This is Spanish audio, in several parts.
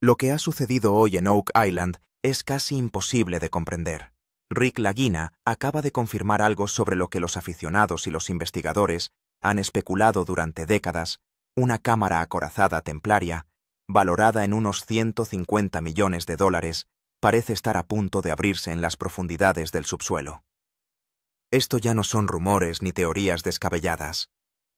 Lo que ha sucedido hoy en Oak Island es casi imposible de comprender. Rick Lagina acaba de confirmar algo sobre lo que los aficionados y los investigadores han especulado durante décadas: una cámara acorazada templaria, valorada en unos 150 millones de dólares, parece estar a punto de abrirse en las profundidades del subsuelo. Esto ya no son rumores ni teorías descabelladas.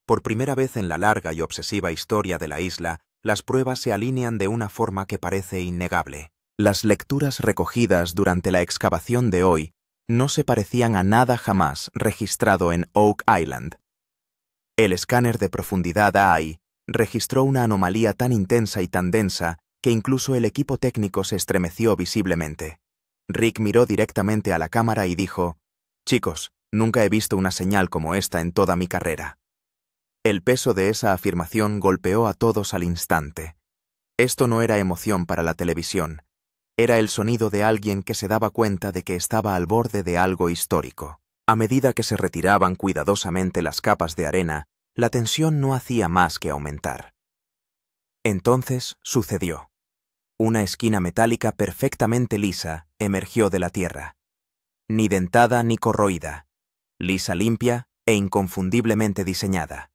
Por primera vez en la larga y obsesiva historia de la isla, las pruebas se alinean de una forma que parece innegable. Las lecturas recogidas durante la excavación de hoy no se parecían a nada jamás registrado en Oak Island. El escáner de profundidad AI registró una anomalía tan intensa y tan densa que incluso el equipo técnico se estremeció visiblemente. Rick miró directamente a la cámara y dijo: «Chicos, nunca he visto una señal como esta en toda mi carrera». El peso de esa afirmación golpeó a todos al instante. Esto no era emoción para la televisión. Era el sonido de alguien que se daba cuenta de que estaba al borde de algo histórico. A medida que se retiraban cuidadosamente las capas de arena, la tensión no hacía más que aumentar. Entonces sucedió. Una esquina metálica perfectamente lisa emergió de la tierra. Ni dentada ni corroída. Lisa, limpia e inconfundiblemente diseñada.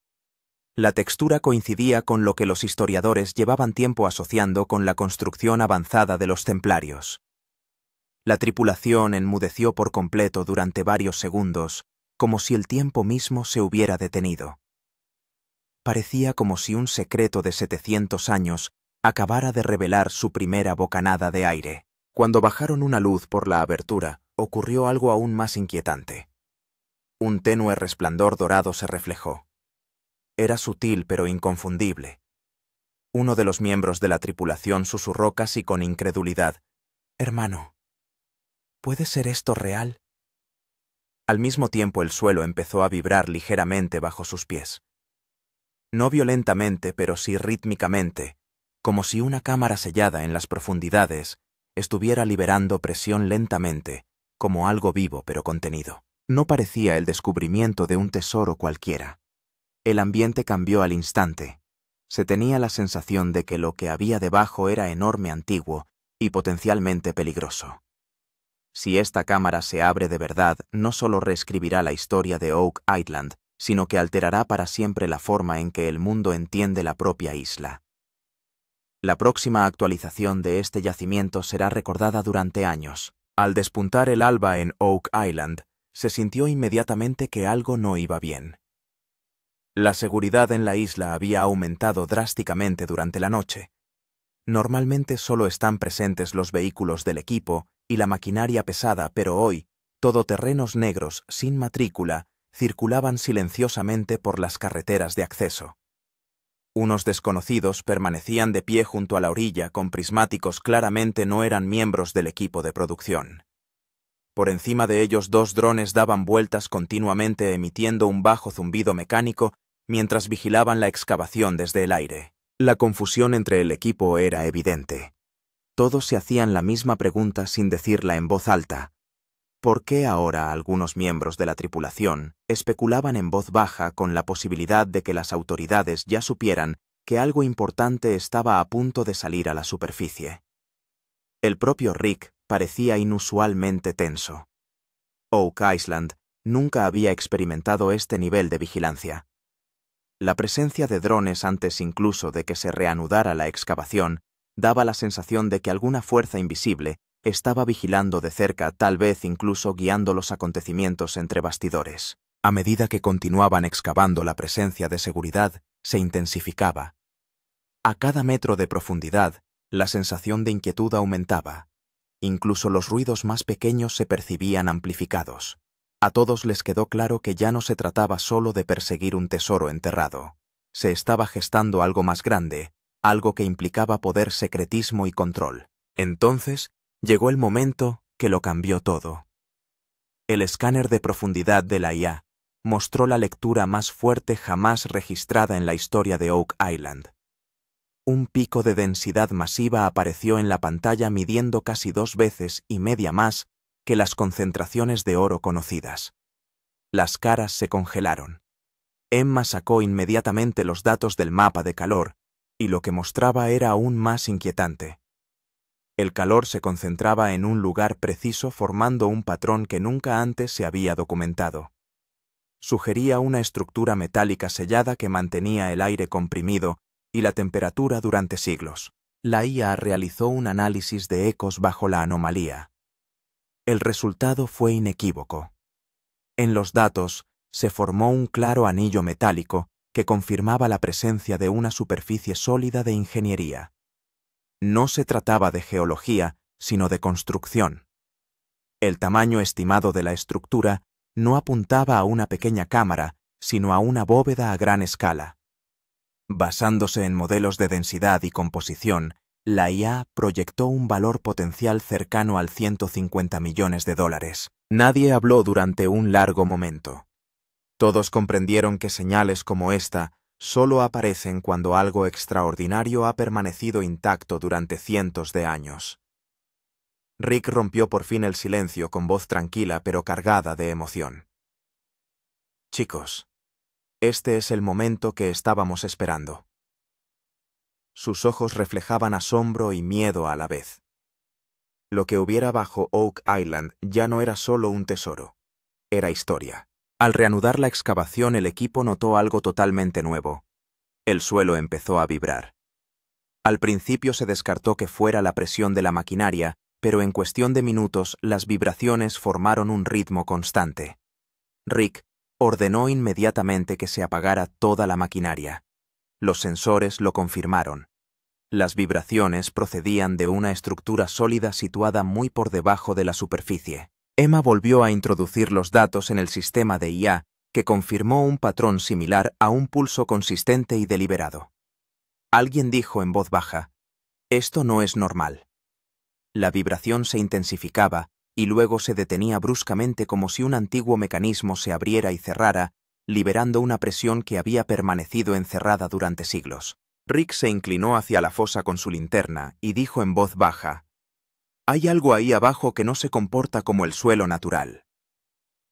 La textura coincidía con lo que los historiadores llevaban tiempo asociando con la construcción avanzada de los templarios. La tripulación enmudeció por completo durante varios segundos, como si el tiempo mismo se hubiera detenido. Parecía como si un secreto de 700 años acabara de revelar su primera bocanada de aire. Cuando bajaron una luz por la abertura, ocurrió algo aún más inquietante. Un tenue resplandor dorado se reflejó. Era sutil pero inconfundible. Uno de los miembros de la tripulación susurró casi con incredulidad: «Hermano, ¿puede ser esto real?». Al mismo tiempo el suelo empezó a vibrar ligeramente bajo sus pies. No violentamente, pero sí rítmicamente, como si una cámara sellada en las profundidades estuviera liberando presión lentamente, como algo vivo pero contenido. No parecía el descubrimiento de un tesoro cualquiera. El ambiente cambió al instante. Se tenía la sensación de que lo que había debajo era enorme, antiguo y potencialmente peligroso. Si esta cámara se abre de verdad, no solo reescribirá la historia de Oak Island, sino que alterará para siempre la forma en que el mundo entiende la propia isla. La próxima actualización de este yacimiento será recordada durante años. Al despuntar el alba en Oak Island, se sintió inmediatamente que algo no iba bien. La seguridad en la isla había aumentado drásticamente durante la noche. Normalmente solo están presentes los vehículos del equipo y la maquinaria pesada, pero hoy, todoterrenos negros sin matrícula circulaban silenciosamente por las carreteras de acceso. Unos desconocidos permanecían de pie junto a la orilla con prismáticos. Claramente no eran miembros del equipo de producción. Por encima de ellos 2 drones daban vueltas continuamente emitiendo un bajo zumbido mecánico mientras vigilaban la excavación desde el aire. La confusión entre el equipo era evidente. Todos se hacían la misma pregunta sin decirla en voz alta. ¿Por qué ahora algunos miembros de la tripulación especulaban en voz baja con la posibilidad de que las autoridades ya supieran que algo importante estaba a punto de salir a la superficie? El propio Rick parecía inusualmente tenso. Oak Island nunca había experimentado este nivel de vigilancia. La presencia de drones antes incluso de que se reanudara la excavación daba la sensación de que alguna fuerza invisible estaba vigilando de cerca, tal vez incluso guiando los acontecimientos entre bastidores. A medida que continuaban excavando, la presencia de seguridad se intensificaba. A cada metro de profundidad, la sensación de inquietud aumentaba. Incluso los ruidos más pequeños se percibían amplificados. A todos les quedó claro que ya no se trataba solo de perseguir un tesoro enterrado. Se estaba gestando algo más grande, algo que implicaba poder, secretismo y control. Entonces llegó el momento que lo cambió todo. El escáner de profundidad de la IA mostró la lectura más fuerte jamás registrada en la historia de Oak Island. Un pico de densidad masiva apareció en la pantalla midiendo casi 2,5 veces más que las concentraciones de oro conocidas. Las caras se congelaron. Emma sacó inmediatamente los datos del mapa de calor, y lo que mostraba era aún más inquietante. El calor se concentraba en un lugar preciso formando un patrón que nunca antes se había documentado. Sugería una estructura metálica sellada que mantenía el aire comprimido y la temperatura durante siglos. La IA realizó un análisis de ecos bajo la anomalía. El resultado fue inequívoco. En los datos se formó un claro anillo metálico que confirmaba la presencia de una superficie sólida de ingeniería. No se trataba de geología, sino de construcción. El tamaño estimado de la estructura no apuntaba a una pequeña cámara, sino a una bóveda a gran escala. Basándose en modelos de densidad y composición, la IA proyectó un valor potencial cercano al 150 millones de dólares. Nadie habló durante un largo momento. Todos comprendieron que señales como esta solo aparecen cuando algo extraordinario ha permanecido intacto durante cientos de años. Rick rompió por fin el silencio con voz tranquila pero cargada de emoción. Chicos, este es el momento que estábamos esperando. Sus ojos reflejaban asombro y miedo a la vez. Lo que hubiera bajo Oak Island ya no era solo un tesoro, era historia. Al reanudar la excavación, el equipo notó algo totalmente nuevo. El suelo empezó a vibrar. Al principio se descartó que fuera la presión de la maquinaria, pero en cuestión de minutos las vibraciones formaron un ritmo constante. Rick ordenó inmediatamente que se apagara toda la maquinaria. Los sensores lo confirmaron. Las vibraciones procedían de una estructura sólida situada muy por debajo de la superficie. Emma volvió a introducir los datos en el sistema de IA, que confirmó un patrón similar a un pulso consistente y deliberado. Alguien dijo en voz baja: «Esto no es normal». La vibración se intensificaba y luego se detenía bruscamente como si un antiguo mecanismo se abriera y cerrara, liberando una presión que había permanecido encerrada durante siglos. Rick se inclinó hacia la fosa con su linterna y dijo en voz baja: «Hay algo ahí abajo que no se comporta como el suelo natural».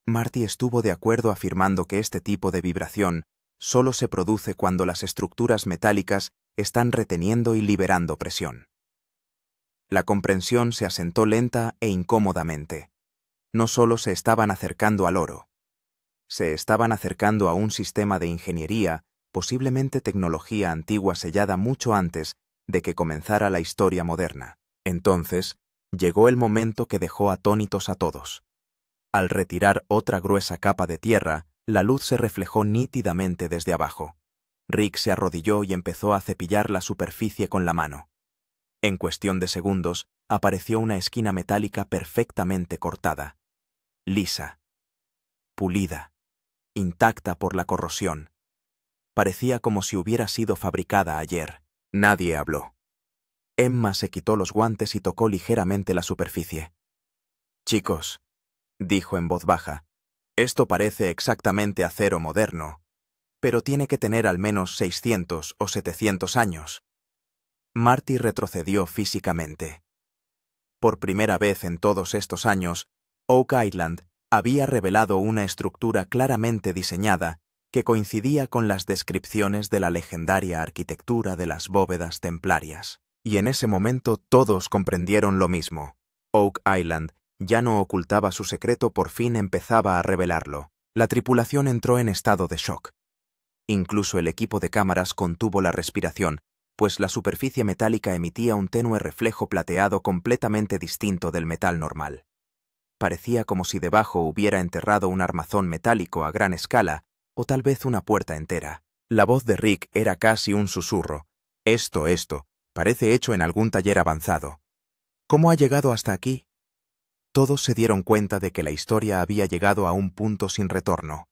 Marty estuvo de acuerdo afirmando que este tipo de vibración solo se produce cuando las estructuras metálicas están reteniendo y liberando presión. La comprensión se asentó lenta e incómodamente. No solo se estaban acercando al oro, se estaban acercando a un sistema de ingeniería, posiblemente tecnología antigua sellada mucho antes de que comenzara la historia moderna. Entonces, llegó el momento que dejó atónitos a todos. Al retirar otra gruesa capa de tierra, la luz se reflejó nítidamente desde abajo. Rick se arrodilló y empezó a cepillar la superficie con la mano. En cuestión de segundos, apareció una esquina metálica perfectamente cortada, lisa, pulida, intacta por la corrosión. Parecía como si hubiera sido fabricada ayer. Nadie habló. Emma se quitó los guantes y tocó ligeramente la superficie. «Chicos», dijo en voz baja, «esto parece exactamente acero moderno, pero tiene que tener al menos 600 o 700 años». Marty retrocedió físicamente. Por primera vez en todos estos años, Oak Island había revelado una estructura claramente diseñada que coincidía con las descripciones de la legendaria arquitectura de las bóvedas templarias. Y en ese momento todos comprendieron lo mismo. Oak Island ya no ocultaba su secreto, por fin empezaba a revelarlo. La tripulación entró en estado de shock. Incluso el equipo de cámaras contuvo la respiración, pues la superficie metálica emitía un tenue reflejo plateado completamente distinto del metal normal. Parecía como si debajo hubiera enterrado un armazón metálico a gran escala, o tal vez una puerta entera. La voz de Rick era casi un susurro. Esto, parece hecho en algún taller avanzado. ¿Cómo ha llegado hasta aquí?» Todos se dieron cuenta de que la historia había llegado a un punto sin retorno.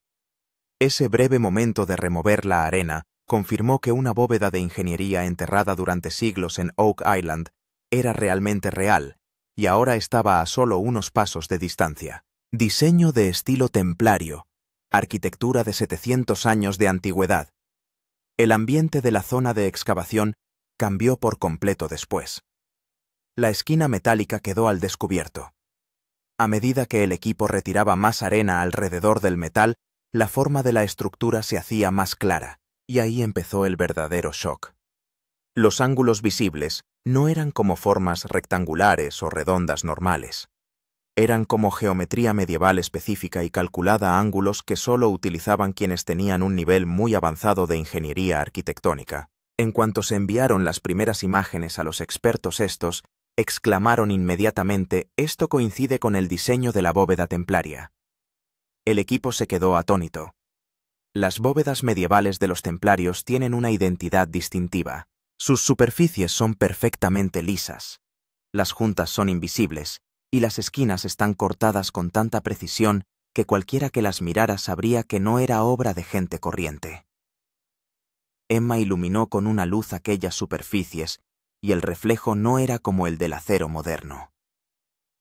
Ese breve momento de remover la arena confirmó que una bóveda de ingeniería enterrada durante siglos en Oak Island era realmente real, y ahora estaba a solo unos pasos de distancia. Diseño de estilo templario, arquitectura de 700 años de antigüedad. El ambiente de la zona de excavación cambió por completo después. La esquina metálica quedó al descubierto. A medida que el equipo retiraba más arena alrededor del metal, la forma de la estructura se hacía más clara, y ahí empezó el verdadero shock. Los ángulos visibles no eran como formas rectangulares o redondas normales. Eran como geometría medieval específica y calculada a ángulos que solo utilizaban quienes tenían un nivel muy avanzado de ingeniería arquitectónica. En cuanto se enviaron las primeras imágenes a los expertos, estos exclamaron inmediatamente: «Esto coincide con el diseño de la bóveda templaria». El equipo se quedó atónito. Las bóvedas medievales de los templarios tienen una identidad distintiva. Sus superficies son perfectamente lisas. Las juntas son invisibles, y las esquinas están cortadas con tanta precisión que cualquiera que las mirara sabría que no era obra de gente corriente. Emma iluminó con una luz aquellas superficies, y el reflejo no era como el del acero moderno.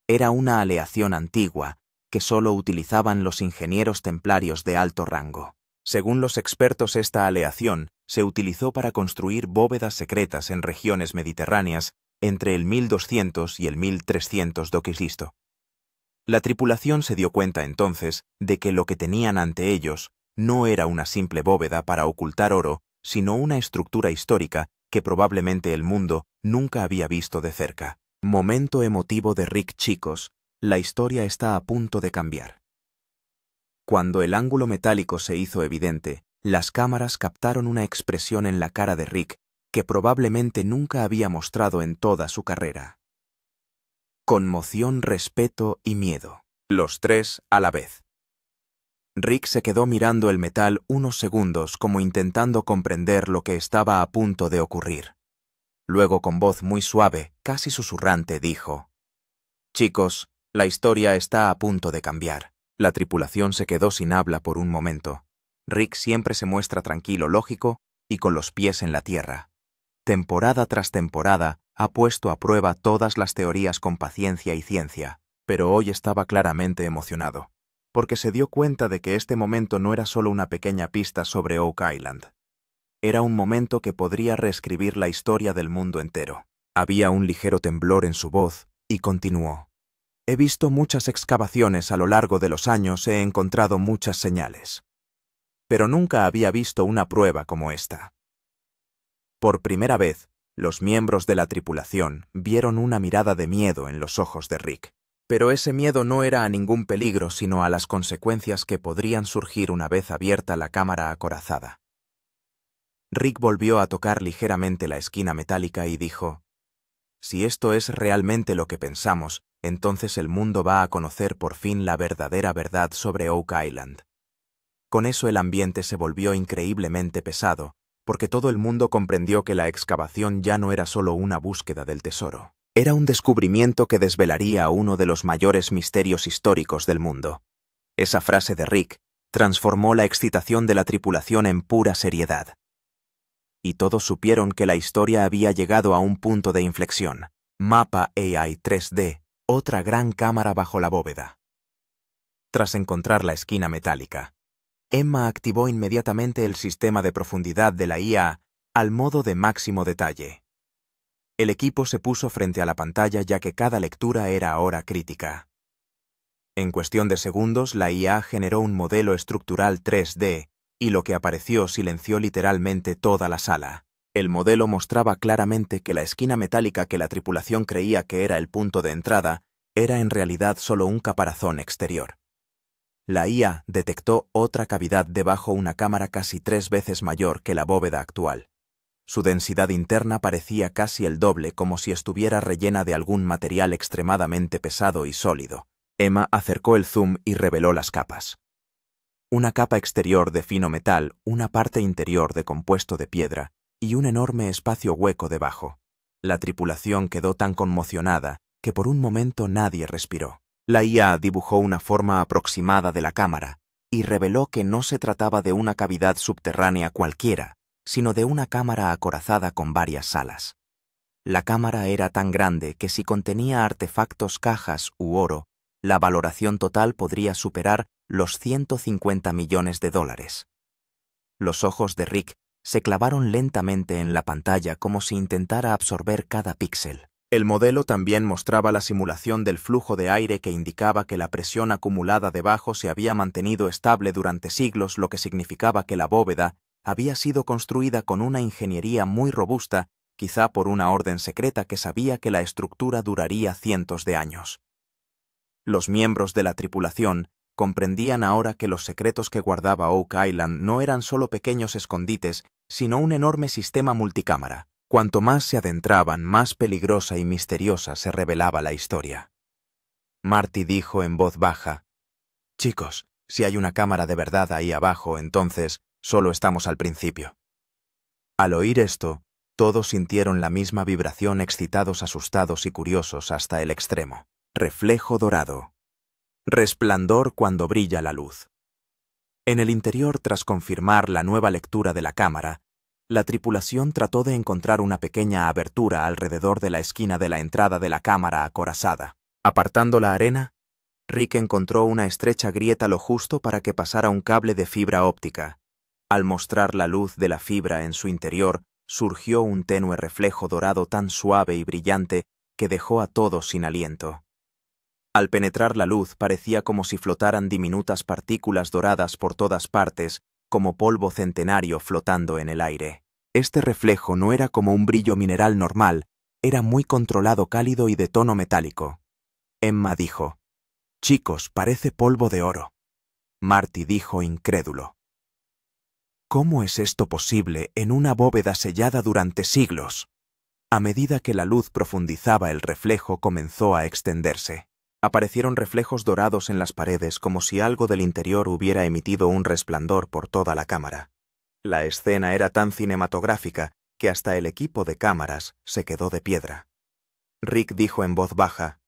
Era una aleación antigua que solo utilizaban los ingenieros templarios de alto rango. Según los expertos, esta aleación se utilizó para construir bóvedas secretas en regiones mediterráneas entre el 1200 y el 1300 d.C. La tripulación se dio cuenta entonces de que lo que tenían ante ellos no era una simple bóveda para ocultar oro, sino una estructura histórica que probablemente el mundo nunca había visto de cerca. Momento emotivo de Rick, chicos, la historia está a punto de cambiar. Cuando el ángulo metálico se hizo evidente, las cámaras captaron una expresión en la cara de Rick que probablemente nunca había mostrado en toda su carrera. Conmoción, respeto y miedo. Los tres a la vez. Rick se quedó mirando el metal unos segundos como intentando comprender lo que estaba a punto de ocurrir. Luego, con voz muy suave, casi susurrante, dijo: «Chicos, la historia está a punto de cambiar». La tripulación se quedó sin habla por un momento. Rick siempre se muestra tranquilo, lógico y con los pies en la tierra. Temporada tras temporada ha puesto a prueba todas las teorías con paciencia y ciencia, pero hoy estaba claramente emocionado, porque se dio cuenta de que este momento no era solo una pequeña pista sobre Oak Island. Era un momento que podría reescribir la historia del mundo entero. Había un ligero temblor en su voz y continuó: «He visto muchas excavaciones a lo largo de los años, he encontrado muchas señales. Pero nunca había visto una prueba como esta». Por primera vez, los miembros de la tripulación vieron una mirada de miedo en los ojos de Rick. Pero ese miedo no era a ningún peligro, sino a las consecuencias que podrían surgir una vez abierta la cámara acorazada. Rick volvió a tocar ligeramente la esquina metálica y dijo: «Si esto es realmente lo que pensamos, entonces el mundo va a conocer por fin la verdadera verdad sobre Oak Island». Con eso el ambiente se volvió increíblemente pesado, porque todo el mundo comprendió que la excavación ya no era solo una búsqueda del tesoro. Era un descubrimiento que desvelaría uno de los mayores misterios históricos del mundo. Esa frase de Rick transformó la excitación de la tripulación en pura seriedad. Y todos supieron que la historia había llegado a un punto de inflexión. Mapa AI 3D, otra gran cámara bajo la bóveda. Tras encontrar la esquina metálica, Emma activó inmediatamente el sistema de profundidad de la IA al modo de máximo detalle. El equipo se puso frente a la pantalla ya que cada lectura era ahora crítica. En cuestión de segundos, la IA generó un modelo estructural 3D y lo que apareció silenció literalmente toda la sala. El modelo mostraba claramente que la esquina metálica que la tripulación creía que era el punto de entrada era en realidad solo un caparazón exterior. La IA detectó otra cavidad debajo, una cámara casi 3 veces mayor que la bóveda actual. Su densidad interna parecía casi el doble, como si estuviera rellena de algún material extremadamente pesado y sólido. Emma acercó el zoom y reveló las capas. Una capa exterior de fino metal, una parte interior de compuesto de piedra y un enorme espacio hueco debajo. La tripulación quedó tan conmocionada que por un momento nadie respiró. La IA dibujó una forma aproximada de la cámara y reveló que no se trataba de una cavidad subterránea cualquiera, sino de una cámara acorazada con varias salas. La cámara era tan grande que si contenía artefactos, cajas u oro, la valoración total podría superar los $150 millones. Los ojos de Rick se clavaron lentamente en la pantalla como si intentara absorber cada píxel. El modelo también mostraba la simulación del flujo de aire que indicaba que la presión acumulada debajo se había mantenido estable durante siglos, lo que significaba que la bóveda había sido construida con una ingeniería muy robusta quizá por una orden secreta que sabía que la estructura duraría cientos de años. Los miembros de la tripulación comprendían ahora que los secretos que guardaba Oak Island no eran solo pequeños escondites, sino un enorme sistema multicámara. Cuanto más se adentraban, más peligrosa y misteriosa se revelaba la historia. Marty dijo en voz baja: «Chicos, si hay una cámara de verdad ahí abajo, entonces solo estamos al principio». Al oír esto, todos sintieron la misma vibración, excitados, asustados y curiosos hasta el extremo. Reflejo dorado. Resplandor cuando brilla la luz. En el interior, tras confirmar la nueva lectura de la cámara, la tripulación trató de encontrar una pequeña abertura alrededor de la esquina de la entrada de la cámara acorazada. Apartando la arena, Rick encontró una estrecha grieta lo justo para que pasara un cable de fibra óptica. Al mostrar la luz de la fibra en su interior, surgió un tenue reflejo dorado tan suave y brillante que dejó a todos sin aliento. Al penetrar la luz parecía como si flotaran diminutas partículas doradas por todas partes, como polvo centenario flotando en el aire. Este reflejo no era como un brillo mineral normal, era muy controlado, cálido y de tono metálico. Emma dijo: «Chicos, parece polvo de oro». Marty dijo incrédulo: «¿Cómo es esto posible en una bóveda sellada durante siglos?». A medida que la luz profundizaba, el reflejo comenzó a extenderse. Aparecieron reflejos dorados en las paredes, como si algo del interior hubiera emitido un resplandor por toda la cámara. La escena era tan cinematográfica que hasta el equipo de cámaras se quedó de piedra. Rick dijo en voz baja: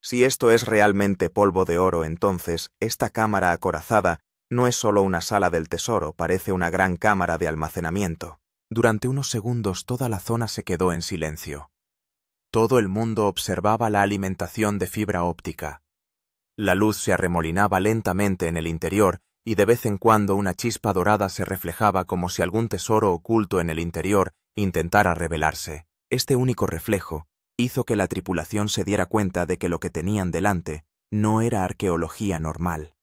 «Si esto es realmente polvo de oro, entonces esta cámara acorazada no es solo una sala del tesoro, parece una gran cámara de almacenamiento». Durante unos segundos toda la zona se quedó en silencio. Todo el mundo observaba la alimentación de fibra óptica. La luz se arremolinaba lentamente en el interior y de vez en cuando una chispa dorada se reflejaba, como si algún tesoro oculto en el interior intentara revelarse. Este único reflejo hizo que la tripulación se diera cuenta de que lo que tenían delante no era arqueología normal.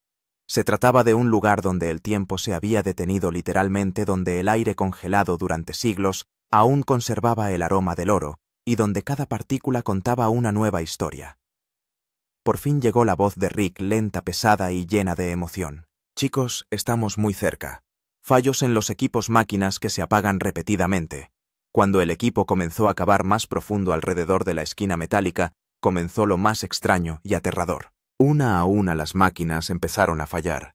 Se trataba de un lugar donde el tiempo se había detenido literalmente, donde el aire congelado durante siglos aún conservaba el aroma del oro, y donde cada partícula contaba una nueva historia. Por fin llegó la voz de Rick, lenta, pesada y llena de emoción. «Chicos, estamos muy cerca. Fallos en los equipos máquinas que se apagan repetidamente». Cuando el equipo comenzó a cavar más profundo alrededor de la esquina metálica, comenzó lo más extraño y aterrador. Una a una las máquinas empezaron a fallar.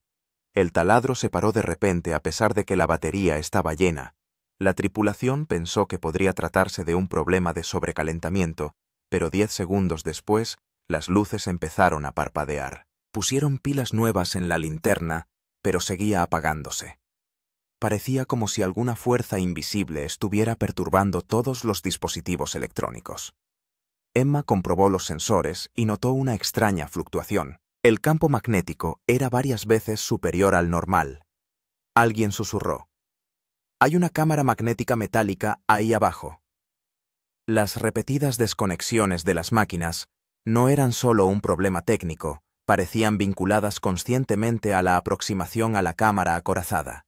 El taladro se paró de repente a pesar de que la batería estaba llena. La tripulación pensó que podría tratarse de un problema de sobrecalentamiento, pero 10 segundos después, las luces empezaron a parpadear. Pusieron pilas nuevas en la linterna, pero seguía apagándose. Parecía como si alguna fuerza invisible estuviera perturbando todos los dispositivos electrónicos. Emma comprobó los sensores y notó una extraña fluctuación. El campo magnético era varias veces superior al normal. Alguien susurró: «Hay una cámara magnética metálica ahí abajo». Las repetidas desconexiones de las máquinas no eran solo un problema técnico, parecían vinculadas conscientemente a la aproximación a la cámara acorazada.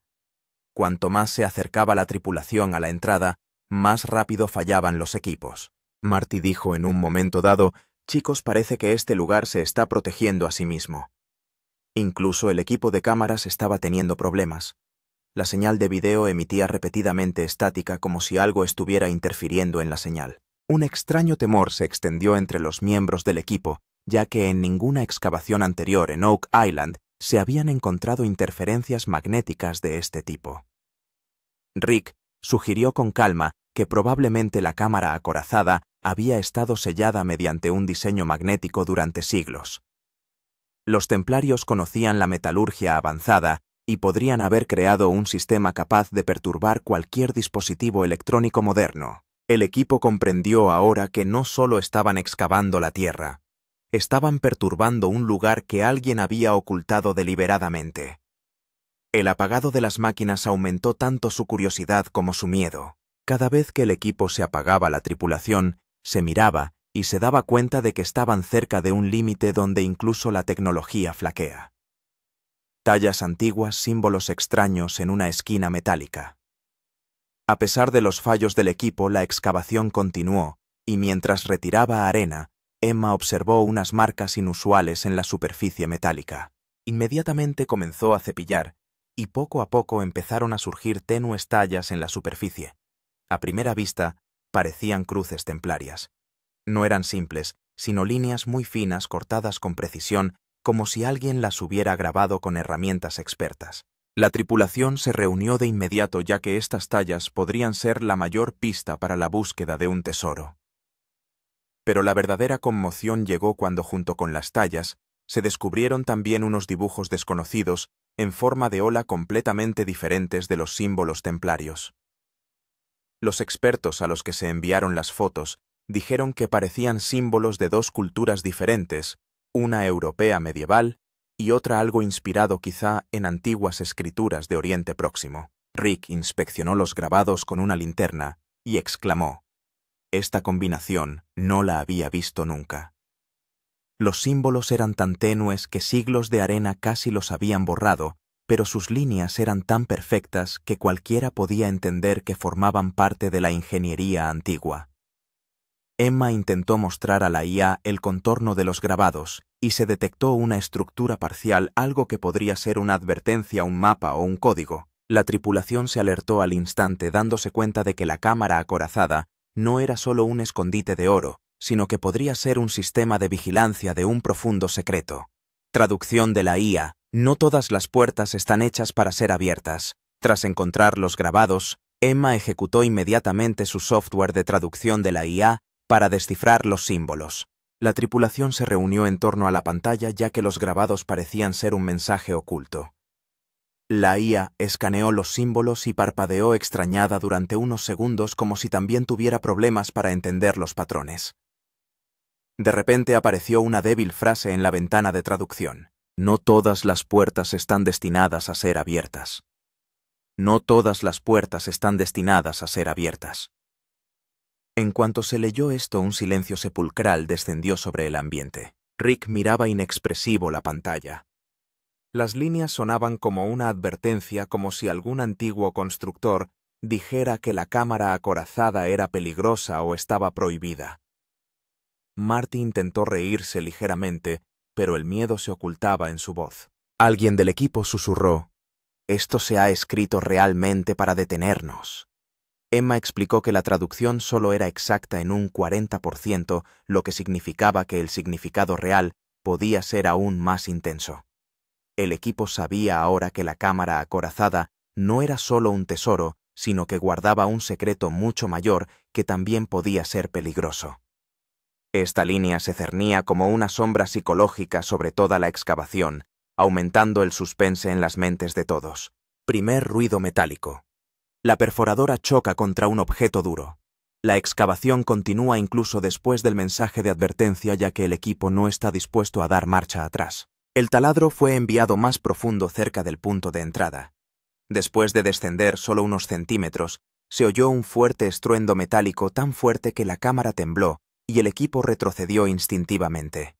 Cuanto más se acercaba la tripulación a la entrada, más rápido fallaban los equipos. Marty dijo en un momento dado: «Chicos, parece que este lugar se está protegiendo a sí mismo». Incluso el equipo de cámaras estaba teniendo problemas. La señal de video emitía repetidamente estática, como si algo estuviera interfiriendo en la señal. Un extraño temor se extendió entre los miembros del equipo, ya que en ninguna excavación anterior en Oak Island se habían encontrado interferencias magnéticas de este tipo. Rick sugirió con calma que probablemente la cámara acorazada había estado sellada mediante un diseño magnético durante siglos. Los templarios conocían la metalurgia avanzada y podrían haber creado un sistema capaz de perturbar cualquier dispositivo electrónico moderno. El equipo comprendió ahora que no solo estaban excavando la Tierra, estaban perturbando un lugar que alguien había ocultado deliberadamente. El apagado de las máquinas aumentó tanto su curiosidad como su miedo. Cada vez que el equipo se apagaba, la tripulación se miraba y se daba cuenta de que estaban cerca de un límite donde incluso la tecnología flaquea. Tallas antiguas, símbolos extraños en una esquina metálica. A pesar de los fallos del equipo, la excavación continuó, y mientras retiraba arena, Emma observó unas marcas inusuales en la superficie metálica. Inmediatamente comenzó a cepillar, y poco a poco empezaron a surgir tenues tallas en la superficie. A primera vista, parecían cruces templarias. No eran simples, sino líneas muy finas cortadas con precisión, como si alguien las hubiera grabado con herramientas expertas. La tripulación se reunió de inmediato, ya que estas tallas podrían ser la mayor pista para la búsqueda de un tesoro. Pero la verdadera conmoción llegó cuando, junto con las tallas, se descubrieron también unos dibujos desconocidos en forma de ola completamente diferentes de los símbolos templarios. Los expertos a los que se enviaron las fotos dijeron que parecían símbolos de dos culturas diferentes, una europea medieval y otra algo inspirado quizá en antiguas escrituras de Oriente Próximo. Rick inspeccionó los grabados con una linterna y exclamó: «Esta combinación no la había visto nunca». Los símbolos eran tan tenues que siglos de arena casi los habían borrado, pero sus líneas eran tan perfectas que cualquiera podía entender que formaban parte de la ingeniería antigua. Emma intentó mostrar a la IA el contorno de los grabados y se detectó una estructura parcial, algo que podría ser una advertencia, un mapa o un código. La tripulación se alertó al instante, dándose cuenta de que la cámara acorazada no era solo un escondite de oro, sino que podría ser un sistema de vigilancia de un profundo secreto. Traducción de la IA: no todas las puertas están hechas para ser abiertas. Tras encontrar los grabados, Emma ejecutó inmediatamente su software de traducción de la IA para descifrar los símbolos. La tripulación se reunió en torno a la pantalla, ya que los grabados parecían ser un mensaje oculto. La IA escaneó los símbolos y parpadeó extrañada durante unos segundos, como si también tuviera problemas para entender los patrones. De repente apareció una débil frase en la ventana de traducción: «No todas las puertas están destinadas a ser abiertas». No todas las puertas están destinadas a ser abiertas. En cuanto se leyó esto, un silencio sepulcral descendió sobre el ambiente. Rick miraba inexpresivo la pantalla. Las líneas sonaban como una advertencia, como si algún antiguo constructor dijera que la cámara acorazada era peligrosa o estaba prohibida. Marty intentó reírse ligeramente, pero el miedo se ocultaba en su voz. Alguien del equipo susurró: «Esto se ha escrito realmente para detenernos». Emma explicó que la traducción solo era exacta en un 40%, lo que significaba que el significado real podía ser aún más intenso. El equipo sabía ahora que la cámara acorazada no era solo un tesoro, sino que guardaba un secreto mucho mayor que también podía ser peligroso. Esta línea se cernía como una sombra psicológica sobre toda la excavación, aumentando el suspense en las mentes de todos. Primer ruido metálico. La perforadora choca contra un objeto duro. La excavación continúa incluso después del mensaje de advertencia, ya que el equipo no está dispuesto a dar marcha atrás. El taladro fue enviado más profundo cerca del punto de entrada. Después de descender solo unos centímetros, se oyó un fuerte estruendo metálico, tan fuerte que la cámara tembló y el equipo retrocedió instintivamente.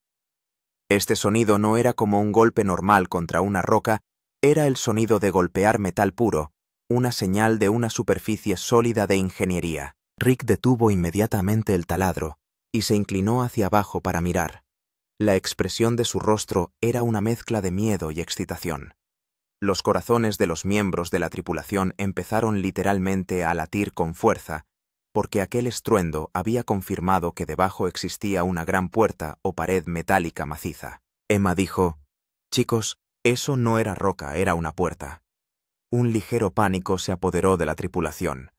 Este sonido no era como un golpe normal contra una roca, era el sonido de golpear metal puro, una señal de una superficie sólida de ingeniería. Rick detuvo inmediatamente el taladro y se inclinó hacia abajo para mirar. La expresión de su rostro era una mezcla de miedo y excitación. Los corazones de los miembros de la tripulación empezaron literalmente a latir con fuerza, porque aquel estruendo había confirmado que debajo existía una gran puerta o pared metálica maciza. Emma dijo: «Chicos, eso no era roca, era una puerta». Un ligero pánico se apoderó de la tripulación.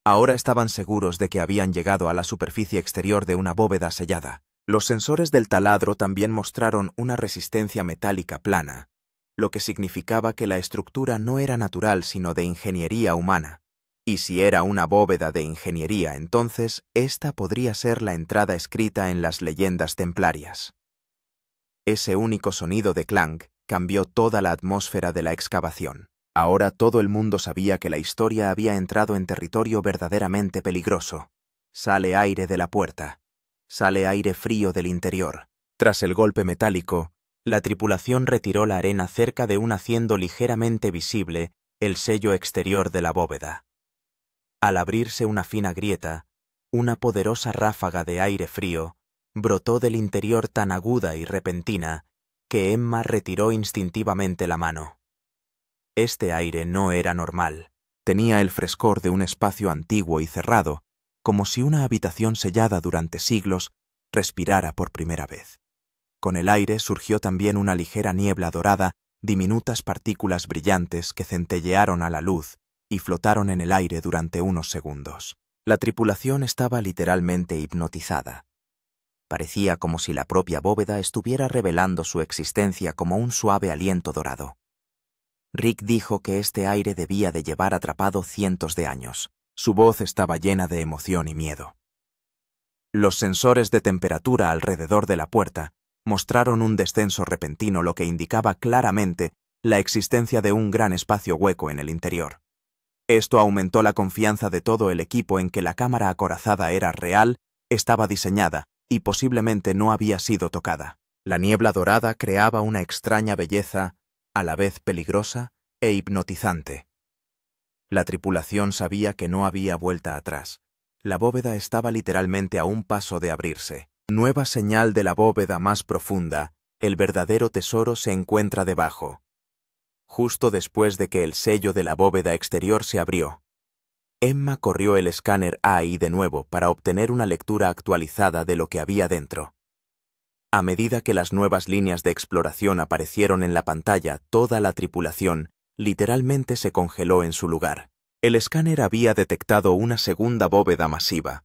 Ahora estaban seguros de que habían llegado a la superficie exterior de una bóveda sellada. Los sensores del taladro también mostraron una resistencia metálica plana, lo que significaba que la estructura no era natural sino de ingeniería humana. Y si era una bóveda de ingeniería, entonces esta podría ser la entrada escrita en las leyendas templarias. Ese único sonido de clank cambió toda la atmósfera de la excavación. Ahora todo el mundo sabía que la historia había entrado en territorio verdaderamente peligroso. Sale aire de la puerta. Sale aire frío del interior. Tras el golpe metálico, la tripulación retiró la arena cerca de un, haciendo ligeramente visible el sello exterior de la bóveda. Al abrirse una fina grieta, una poderosa ráfaga de aire frío brotó del interior tan aguda y repentina que Emma retiró instintivamente la mano. Este aire no era normal. Tenía el frescor de un espacio antiguo y cerrado, como si una habitación sellada durante siglos respirara por primera vez. Con el aire surgió también una ligera niebla dorada, diminutas partículas brillantes que centellearon a la luz y flotaron en el aire durante unos segundos. La tripulación estaba literalmente hipnotizada. Parecía como si la propia bóveda estuviera revelando su existencia como un suave aliento dorado. Rick dijo que este aire debía de llevar atrapado cientos de años. Su voz estaba llena de emoción y miedo. Los sensores de temperatura alrededor de la puerta mostraron un descenso repentino, lo que indicaba claramente la existencia de un gran espacio hueco en el interior. Esto aumentó la confianza de todo el equipo en que la cámara acorazada era real, estaba diseñada y posiblemente no había sido tocada. La niebla dorada creaba una extraña belleza, a la vez peligrosa e hipnotizante. La tripulación sabía que no había vuelta atrás. La bóveda estaba literalmente a un paso de abrirse. Nueva señal de la bóveda más profunda, el verdadero tesoro se encuentra debajo. Justo después de que el sello de la bóveda exterior se abrió, Emma corrió el escáner AI de nuevo para obtener una lectura actualizada de lo que había dentro. A medida que las nuevas líneas de exploración aparecieron en la pantalla, toda la tripulación literalmente se congeló en su lugar. El escáner había detectado una segunda bóveda masiva.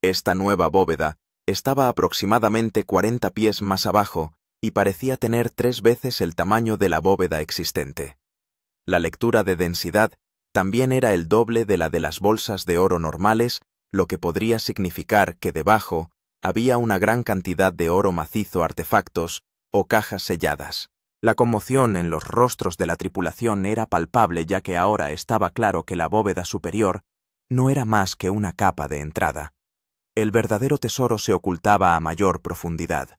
Esta nueva bóveda estaba aproximadamente 40 pies más abajo y parecía tener 3 veces el tamaño de la bóveda existente. La lectura de densidad también era el doble de la de las bolsas de oro normales, lo que podría significar que debajo había una gran cantidad de oro macizo, artefactos o cajas selladas. La conmoción en los rostros de la tripulación era palpable, ya que ahora estaba claro que la bóveda superior no era más que una capa de entrada. El verdadero tesoro se ocultaba a mayor profundidad.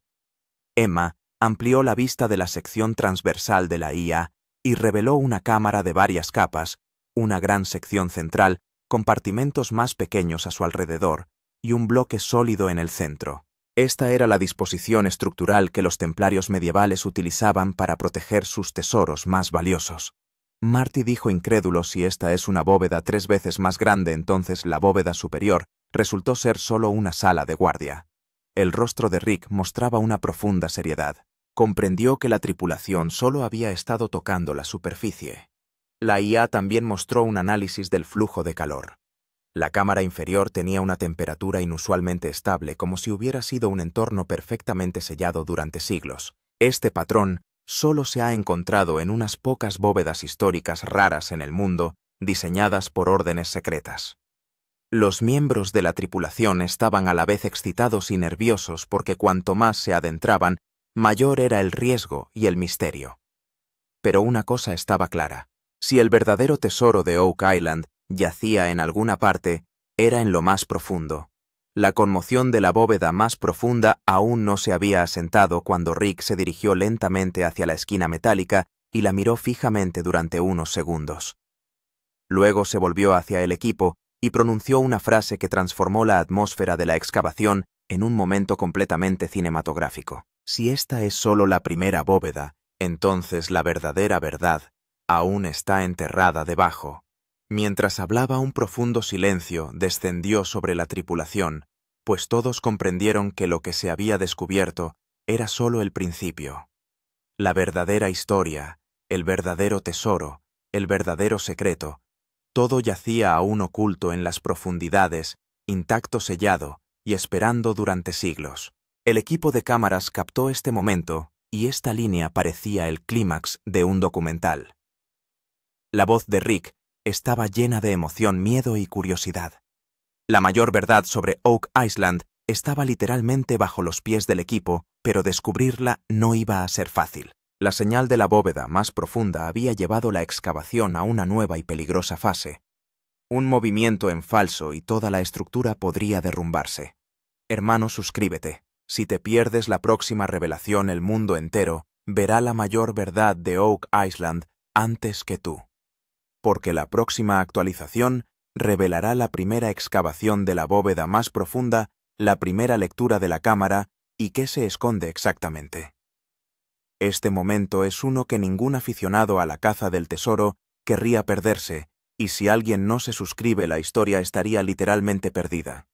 Emma amplió la vista de la sección transversal de la IA y reveló una cámara de varias capas, una gran sección central, compartimentos más pequeños a su alrededor y un bloque sólido en el centro. Esta era la disposición estructural que los templarios medievales utilizaban para proteger sus tesoros más valiosos. Marty dijo incrédulo: si esta es una bóveda 3 veces más grande, entonces la bóveda superior resultó ser solo una sala de guardia. El rostro de Rick mostraba una profunda seriedad. Comprendió que la tripulación solo había estado tocando la superficie. La IA también mostró un análisis del flujo de calor. La cámara inferior tenía una temperatura inusualmente estable, como si hubiera sido un entorno perfectamente sellado durante siglos. Este patrón solo se ha encontrado en unas pocas bóvedas históricas raras en el mundo, diseñadas por órdenes secretas. Los miembros de la tripulación estaban a la vez excitados y nerviosos porque cuanto más se adentraban, mayor era el riesgo y el misterio. Pero una cosa estaba clara: si el verdadero tesoro de Oak Island yacía en alguna parte, era en lo más profundo. La conmoción de la bóveda más profunda aún no se había asentado cuando Rick se dirigió lentamente hacia la esquina metálica y la miró fijamente durante unos segundos. Luego se volvió hacia el equipo y pronunció una frase que transformó la atmósfera de la excavación en un momento completamente cinematográfico. Si esta es solo la primera bóveda, entonces la verdadera verdad aún está enterrada debajo. Mientras hablaba, un profundo silencio descendió sobre la tripulación, pues todos comprendieron que lo que se había descubierto era solo el principio. La verdadera historia, el verdadero tesoro, el verdadero secreto, todo yacía aún oculto en las profundidades, intacto, sellado y esperando durante siglos. El equipo de cámaras captó este momento y esta línea parecía el clímax de un documental. La voz de Rick estaba llena de emoción, miedo y curiosidad. La mayor verdad sobre Oak Island estaba literalmente bajo los pies del equipo, pero descubrirla no iba a ser fácil. La señal de la bóveda más profunda había llevado la excavación a una nueva y peligrosa fase. Un movimiento en falso y toda la estructura podría derrumbarse. Hermano, suscríbete. Si te pierdes la próxima revelación, el mundo entero verá la mayor verdad de Oak Island antes que tú. Porque la próxima actualización revelará la primera excavación de la bóveda más profunda, la primera lectura de la cámara y qué se esconde exactamente. Este momento es uno que ningún aficionado a la caza del tesoro querría perderse, y si alguien no se suscribe, la historia estaría literalmente perdida.